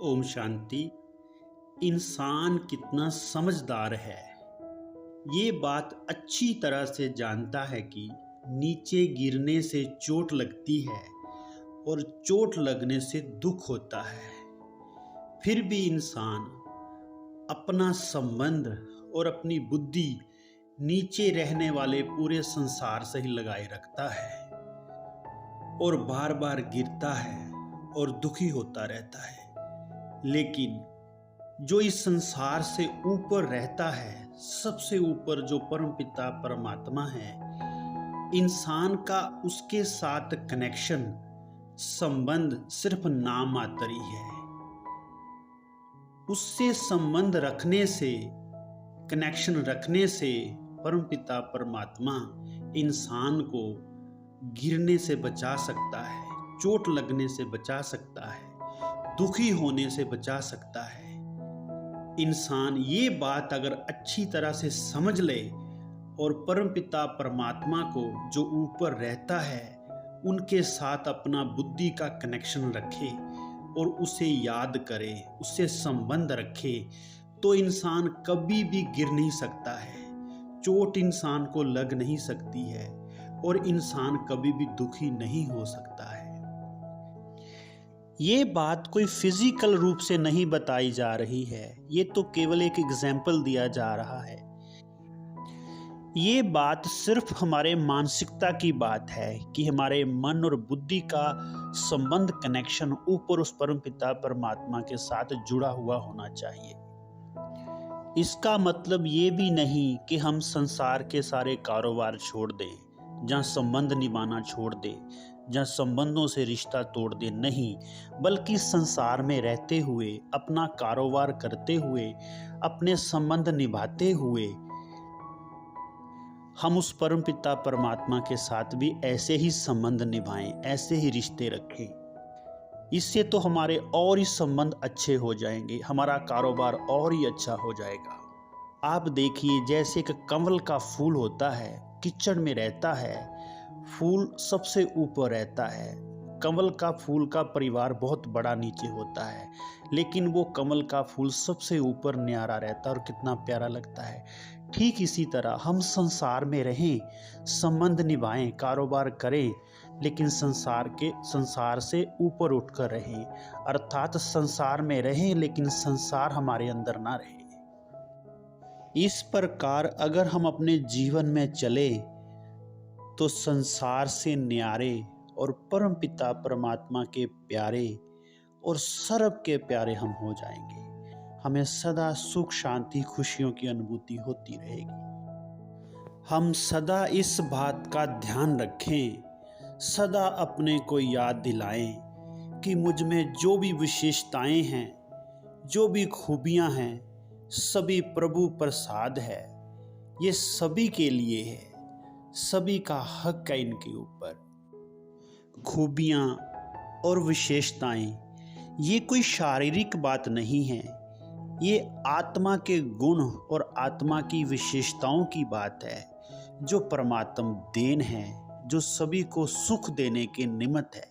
ओम शांति। इंसान कितना समझदार है, ये बात अच्छी तरह से जानता है कि नीचे गिरने से चोट लगती है और चोट लगने से दुख होता है। फिर भी इंसान अपना संबंध और अपनी बुद्धि नीचे रहने वाले पूरे संसार से ही लगाए रखता है और बार बार गिरता है और दुखी होता रहता है। लेकिन जो इस संसार से ऊपर रहता है, सबसे ऊपर जो परमपिता परमात्मा है, इंसान का उसके साथ कनेक्शन, संबंध सिर्फ नाम मात्र ही है। उससे संबंध रखने से, कनेक्शन रखने से परमपिता परमात्मा इंसान को गिरने से बचा सकता है, चोट लगने से बचा सकता है, दुखी होने से बचा सकता है। इंसान ये बात अगर अच्छी तरह से समझ ले और परमपिता परमात्मा को जो ऊपर रहता है उनके साथ अपना बुद्धि का कनेक्शन रखे और उसे याद करे, उससे संबंध रखे, तो इंसान कभी भी गिर नहीं सकता है, चोट इंसान को लग नहीं सकती है और इंसान कभी भी दुखी नहीं हो सकता है। ये बात कोई फिजिकल रूप से नहीं बताई जा रही है, ये तो केवल एक एग्जाम्पल दिया जा रहा है। ये बात सिर्फ हमारे मानसिकता की बात है कि हमारे मन और बुद्धि का संबंध, कनेक्शन ऊपर उस परमपिता परमात्मा के साथ जुड़ा हुआ होना चाहिए। इसका मतलब ये भी नहीं कि हम संसार के सारे कारोबार छोड़ दें, जहाँ संबंध निभाना छोड़ दें, जहाँ संबंधों से रिश्ता तोड़ दे, नहीं, बल्कि संसार में रहते हुए, अपना कारोबार करते हुए, अपने संबंध निभाते हुए हम उस परमपिता परमात्मा के साथ भी ऐसे ही संबंध निभाएं, ऐसे ही रिश्ते रखें। इससे तो हमारे और ही संबंध अच्छे हो जाएंगे, हमारा कारोबार और ही अच्छा हो जाएगा। आप देखिए, जैसे एक कमल का फूल होता है, कीचड़ में रहता है, फूल सबसे ऊपर रहता है। कमल का फूल का परिवार बहुत बड़ा नीचे होता है, लेकिन वो कमल का फूल सबसे ऊपर न्यारा रहता है और कितना प्यारा लगता है। ठीक इसी तरह हम संसार में रहें, संबंध निभाएं, कारोबार करें, लेकिन संसार से ऊपर उठकर रहें, अर्थात संसार में रहें लेकिन संसार हमारे अंदर ना रहे। इस प्रकार अगर हम अपने जीवन में चले तो संसार से न्यारे और परमपिता परमात्मा के प्यारे और सर्व के प्यारे हम हो जाएंगे। हमें सदा सुख, शांति, खुशियों की अनुभूति होती रहेगी। हम सदा इस बात का ध्यान रखें, सदा अपने को याद दिलाएं कि मुझ में जो भी विशेषताएं हैं, जो भी खूबियां हैं, सभी प्रभु प्रसाद है। ये सभी के लिए है, सभी का हक है इनके ऊपर। खूबियाँ और विशेषताएं ये कोई शारीरिक बात नहीं है, ये आत्मा के गुण और आत्मा की विशेषताओं की बात है, जो परमात्म देन है, जो सभी को सुख देने के निमित्त है।